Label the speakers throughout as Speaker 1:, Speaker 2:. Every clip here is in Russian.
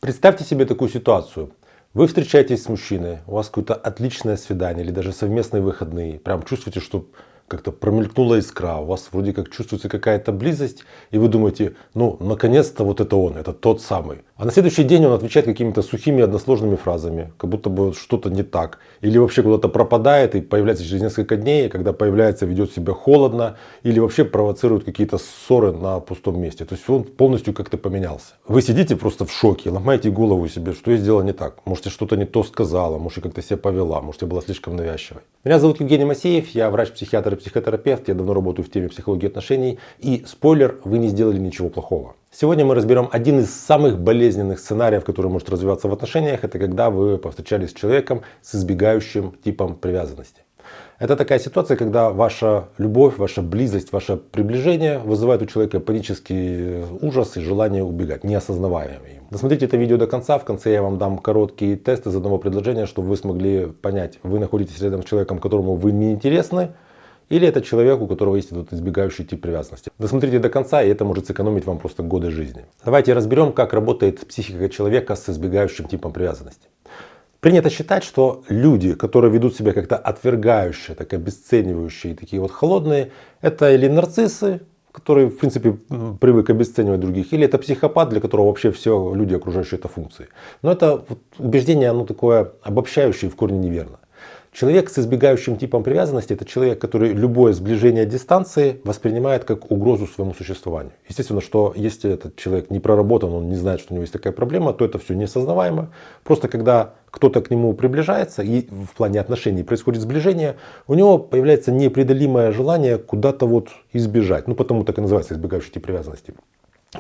Speaker 1: Представьте себе такую ситуацию. Вы встречаетесь с мужчиной, у вас какое-то отличное свидание или даже совместные выходные. Прям чувствуете, что как-то промелькнула искра, у вас вроде как чувствуется какая-то близость, и вы думаете, ну, наконец-то вот это он, это тот самый. А на следующий день он отвечает какими-то сухими односложными фразами, как будто бы что-то не так. Или вообще куда-то пропадает и появляется через несколько дней, и когда появляется, ведет себя холодно, или вообще провоцирует какие-то ссоры на пустом месте. То есть он полностью как-то поменялся. Вы сидите просто в шоке, ломаете голову себе, что я сделал не так. Может, я что-то не то сказала, может, я как-то себя повела, может, я была слишком навязчивой. Меня зовут Евгений Масеев, я врач-психиатр и психотерапевт, я давно работаю в теме психологии отношений. И спойлер, вы не сделали ничего плохого. Сегодня мы разберем один из самых болезненных сценариев, который может развиваться в отношениях. Это когда вы повстречались с человеком с избегающим типом привязанности. Это такая ситуация, когда ваша любовь, ваша близость, ваше приближение вызывает у человека панический ужас и желание убегать, неосознаваемый им. Досмотрите это видео до конца. В конце я вам дам короткий тест из одного предложения, чтобы вы смогли понять, вы находитесь рядом с человеком, которому вы не интересны, или это человек, у которого есть этот избегающий тип привязанности. Досмотрите до конца, и это может сэкономить вам просто годы жизни. Давайте разберем, как работает психика человека с избегающим типом привязанности. Принято считать, что люди, которые ведут себя как-то отвергающие, так обесценивающие, такие вот холодные, это или нарциссы, которые в принципе привык обесценивать других, или это психопат, для которого вообще все люди окружающие это функции. Но это вот убеждение, оно такое обобщающее и в корне неверно. Человек с избегающим типом привязанности — это человек, который любое сближение дистанции воспринимает как угрозу своему существованию. Естественно, что если этот человек не проработан, он не знает, что у него есть такая проблема, то это все неосознаваемо. Просто когда кто-то к нему приближается, и в плане отношений происходит сближение, у него появляется непреодолимое желание куда-то вот избежать. Ну, потому так и называется избегающий тип привязанности.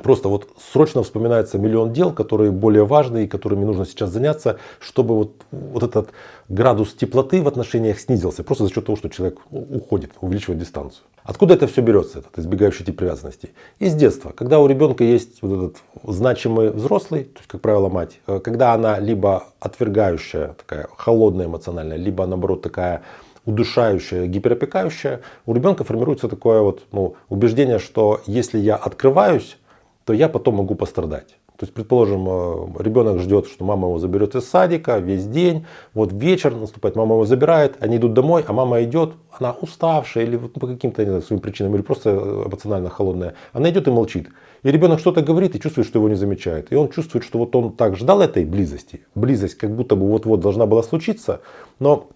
Speaker 1: Просто вот срочно вспоминается миллион дел, которые более важные, которыми нужно сейчас заняться, чтобы вот этот градус теплоты в отношениях снизился. Просто за счет того, что человек уходит, увеличивает дистанцию. Откуда это все берется, этот избегающий тип привязанности? Из детства. Когда у ребенка есть вот этот значимый взрослый, то есть, как правило, мать, когда она либо отвергающая, такая холодная эмоциональная, либо наоборот такая удушающая, гиперопекающая, у ребенка формируется такое вот, убеждение, что если я открываюсь, то я потом могу пострадать. То есть, предположим, ребенок ждет, что мама его заберет из садика весь день, вот вечер наступает, мама его забирает, они идут домой, а мама идет, она уставшая или по каким-то своим причинам, или просто эмоционально холодная, она идет и молчит. И ребенок что-то говорит и чувствует, что его не замечают. И он чувствует, что вот он так ждал этой близости, близость как будто бы вот-вот должна была случиться, но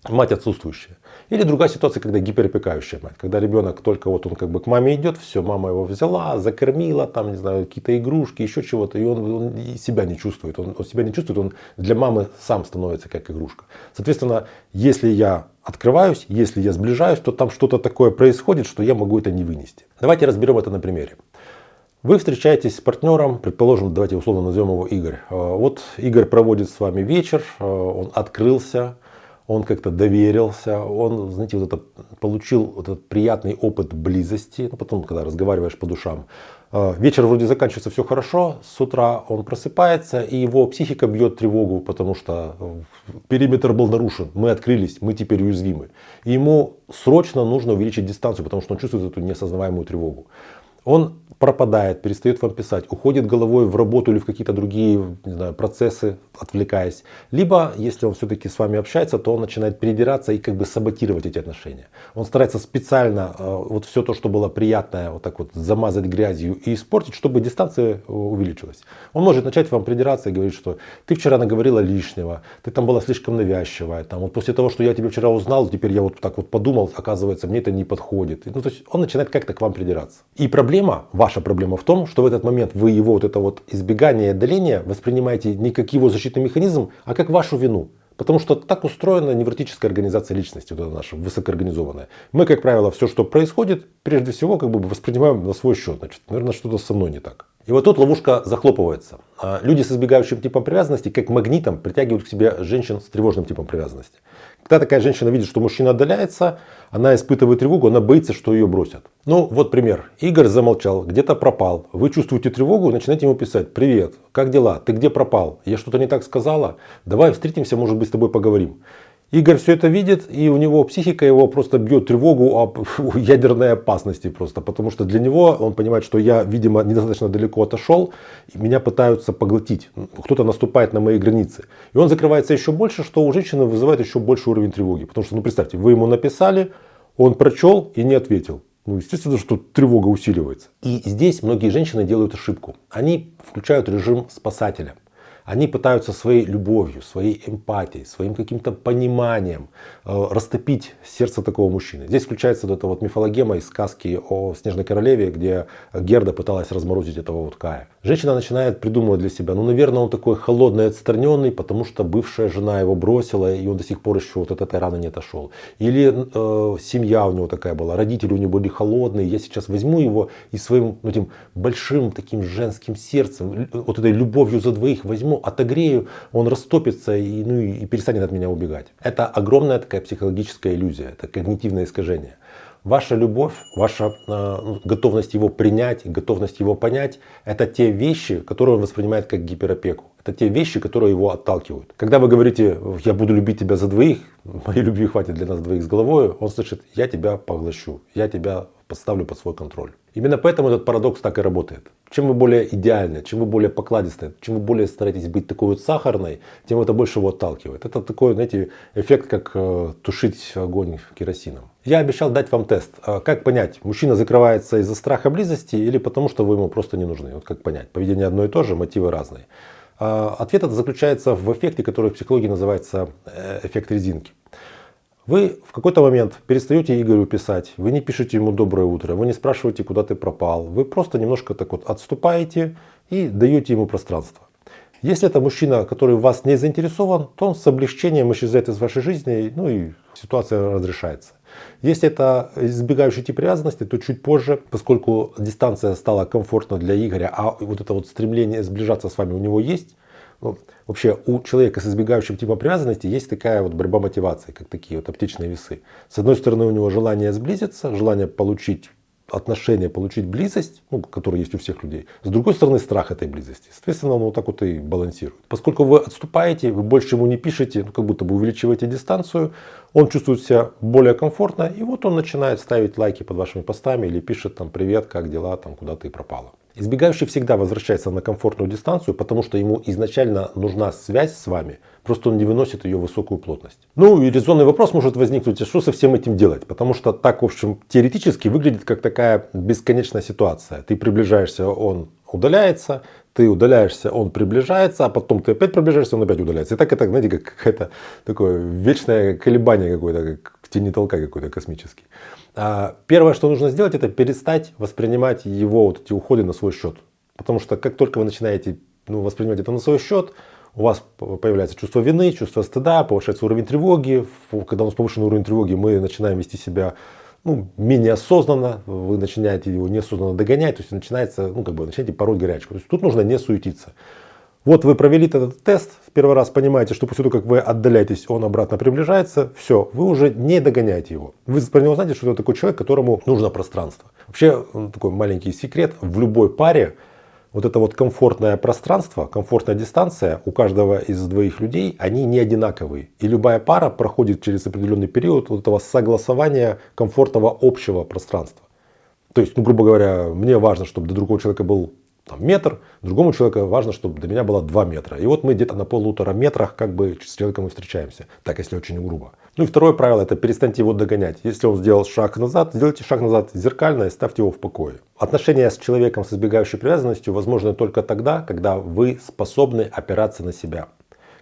Speaker 1: мать отсутствующая. Или другая ситуация, когда гиперопекающая мать. Когда ребенок только вот он как бы к маме идет, все, мама его взяла, закормила, там, не знаю, какие-то игрушки, еще чего-то. И он себя не чувствует. Он себя не чувствует, он для мамы сам становится как игрушка. Соответственно, если я открываюсь, если я сближаюсь, то там что-то такое происходит, что я могу это не вынести. Давайте разберем это на примере. Вы встречаетесь с партнером, предположим, давайте условно назовем его Игорь. Вот Игорь проводит с вами вечер, он открылся, он как-то доверился, он, знаете, вот это, получил вот этот приятный опыт близости, потом, когда разговариваешь по душам. Вечер вроде заканчивается, все хорошо, с утра он просыпается, и его психика бьет тревогу, потому что периметр был нарушен, мы открылись, мы теперь уязвимы. И ему срочно нужно увеличить дистанцию, потому что он чувствует эту неосознаваемую тревогу. Он пропадает, перестает вам писать, уходит головой в работу или в какие-то другие, не знаю, процессы, отвлекаясь. Либо, если он все-таки с вами общается, то он начинает придираться и как бы саботировать эти отношения. Он старается специально вот все то, что было приятное, вот так вот замазать грязью и испортить, чтобы дистанция увеличилась. Он может начать вам придираться и говорить, что ты вчера наговорила лишнего, ты там была слишком навязчивая, там, вот после того, что я тебя вчера узнал, теперь я вот так вот подумал, оказывается, мне это не подходит. Ну, то есть он начинает как-то к вам придираться. И проблема, ваша проблема в том, что в этот момент вы его вот это вот избегание и отдаление воспринимаете не как его защитный механизм, а как вашу вину. Потому что так устроена невротическая организация личности, вот эта наша высокоорганизованная. Мы, как правило, все, что происходит, прежде всего как бы воспринимаем на свой счет. Значит, наверное, что-то со мной не так. И вот тут ловушка захлопывается. Люди с избегающим типом привязанности как магнитом притягивают к себе женщин с тревожным типом привязанности. Когда такая женщина видит, что мужчина отдаляется, она испытывает тревогу, она боится, что ее бросят. Ну вот пример. Игорь замолчал, где-то пропал. Вы чувствуете тревогу и начинаете ему писать: «Привет, как дела? Ты где пропал? Я что-то не так сказала? Давай встретимся, может быть, с тобой поговорим». Игорь все это видит, и у него психика его просто бьет тревогу об ядерной опасности просто. Потому что для него он понимает, что я, видимо, недостаточно далеко отошел, и меня пытаются поглотить. Кто-то наступает на мои границы. И он закрывается еще больше, что у женщины вызывает еще больший уровень тревоги. Потому что, представьте, вы ему написали, он прочел и не ответил. Естественно, что тревога усиливается. И здесь многие женщины делают ошибку. Они включают режим спасателя. Они пытаются своей любовью, своей эмпатией, своим каким-то пониманием растопить сердце такого мужчины. Здесь включается вот эта вот мифологема из сказки о Снежной королеве, где Герда пыталась разморозить этого вот Кая. Женщина начинает придумывать для себя, наверное, он такой холодный, отстраненный, потому что бывшая жена его бросила, и он до сих пор еще вот от этой раны не отошел. Или семья у него такая была, родители у него были холодные, я сейчас возьму его и своим этим большим таким женским сердцем, вот этой любовью за двоих возьму, отогрею, он растопится и перестанет от меня убегать. Это огромная такая психологическая иллюзия, это когнитивное искажение. Ваша любовь, ваша готовность его принять, готовность его понять, это те вещи, которые он воспринимает как гиперопеку. Это те вещи, которые его отталкивают. Когда вы говорите, я буду любить тебя за двоих, моей любви хватит для нас двоих с головой, он слышит, я тебя поглощу, я тебя поставлю под свой контроль. Именно поэтому этот парадокс так и работает. Чем вы более идеальны, чем вы более покладисты, чем вы более стараетесь быть такой вот сахарной, тем это больше его отталкивает. Это такой, знаете, эффект, как тушить огонь керосином. Я обещал дать вам тест. Как понять, мужчина закрывается из-за страха близости или потому, что вы ему просто не нужны? Вот как понять? Поведение одно и то же, мотивы разные. Ответ это заключается в эффекте, который в психологии называется эффект резинки. Вы в какой-то момент перестаете Игорю писать, вы не пишете ему доброе утро, вы не спрашиваете, куда ты пропал, вы просто немножко так вот отступаете и даете ему пространство. Если это мужчина, который в вас не заинтересован, то он с облегчением исчезает из вашей жизни, и ситуация разрешается. Если это избегающий тип привязанности, то чуть позже, поскольку дистанция стала комфортна для Игоря, а вот это вот стремление сближаться с вами у него есть, вообще у человека с избегающим типом привязанности есть такая вот борьба мотивации, как такие вот аптечные весы. С одной стороны у него желание сблизиться, желание получить отношения, получить близость, которая есть у всех людей. С другой стороны страх этой близости. Соответственно, он вот так вот и балансирует. Поскольку вы отступаете, вы больше ему не пишете, как будто бы увеличиваете дистанцию, он чувствует себя более комфортно, и вот он начинает ставить лайки под вашими постами или пишет там привет, как дела, там куда ты пропала. Избегающий всегда возвращается на комфортную дистанцию, потому что ему изначально нужна связь с вами, просто он не выносит ее высокую плотность. И резонный вопрос может возникнуть, что со всем этим делать? Потому что так, в общем, теоретически выглядит как такая бесконечная ситуация. Ты приближаешься, он удаляется, ты удаляешься, он приближается, а потом ты опять приближаешься, он опять удаляется. И так это, знаете, как какое-то такое вечное колебание какое-то, как в тени толка какой-то космический. Первое, что нужно сделать, это перестать воспринимать его вот эти уходы на свой счет. Потому что как только вы начинаете воспринимать это на свой счет, у вас появляется чувство вины, чувство стыда, повышается уровень тревоги. Когда у нас повышенный уровень тревоги, мы начинаем вести себя менее осознанно, вы начинаете его неосознанно догонять, то есть начинается, начинаете пороть горячку. То есть тут нужно не суетиться. Вот вы провели этот тест, в первый раз понимаете, что после того, как вы отдаляетесь, он обратно приближается, все, вы уже не догоняете его. Вы про него знаете, что это такой человек, которому нужно пространство. Вообще, такой маленький секрет, в любой паре вот это вот комфортное пространство, комфортная дистанция у каждого из двоих людей, они не одинаковые. И любая пара проходит через определенный период вот этого согласования комфортного общего пространства. То есть, грубо говоря, мне важно, чтобы до другого человека был метр, другому человеку важно, чтобы до меня было 2 метра. И вот мы где-то на 1,5 метрах с человеком и встречаемся. Так, если очень грубо. И второе правило, это перестаньте его догонять. Если он сделал шаг назад, сделайте шаг назад зеркально и ставьте его в покое. Отношения с человеком с избегающей привязанностью возможны только тогда, когда вы способны опираться на себя.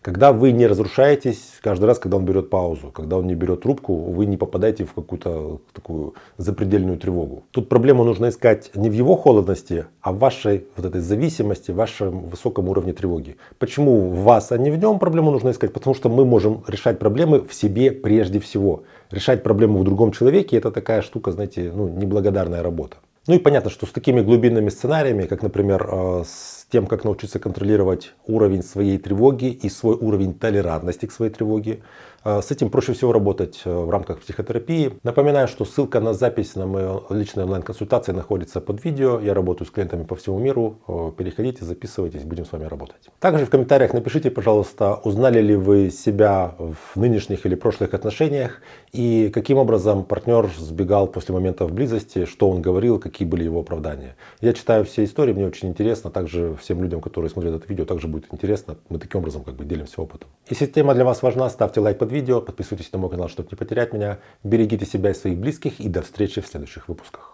Speaker 1: Когда вы не разрушаетесь каждый раз, когда он берет паузу, когда он не берет трубку, вы не попадаете в какую-то такую запредельную тревогу. Тут проблему нужно искать не в его холодности, а в вашей вот этой зависимости, в вашем высоком уровне тревоги. Почему в вас, а не в нем проблему нужно искать? Потому что мы можем решать проблемы в себе прежде всего. Решать проблему в другом человеке — это такая штука, знаете, неблагодарная работа. И понятно, что с такими глубинными сценариями, как, например, с тем, как научиться контролировать уровень своей тревоги и свой уровень толерантности к своей тревоге. С этим проще всего работать в рамках психотерапии. Напоминаю, что ссылка на запись на мою личную онлайн-консультацию находится под видео. Я работаю с клиентами по всему миру. Переходите, записывайтесь, будем с вами работать. Также в комментариях напишите, пожалуйста, узнали ли вы себя в нынешних или прошлых отношениях и каким образом партнер сбегал после моментов близости, что он говорил, какие были его оправдания. Я читаю все истории, мне очень интересно. Также всем людям, которые смотрят это видео, также будет интересно. Мы таким образом делимся опытом. Если тема для вас важна, ставьте лайк под видео, подписывайтесь на мой канал, чтобы не потерять меня. Берегите себя и своих близких, и до встречи в следующих выпусках.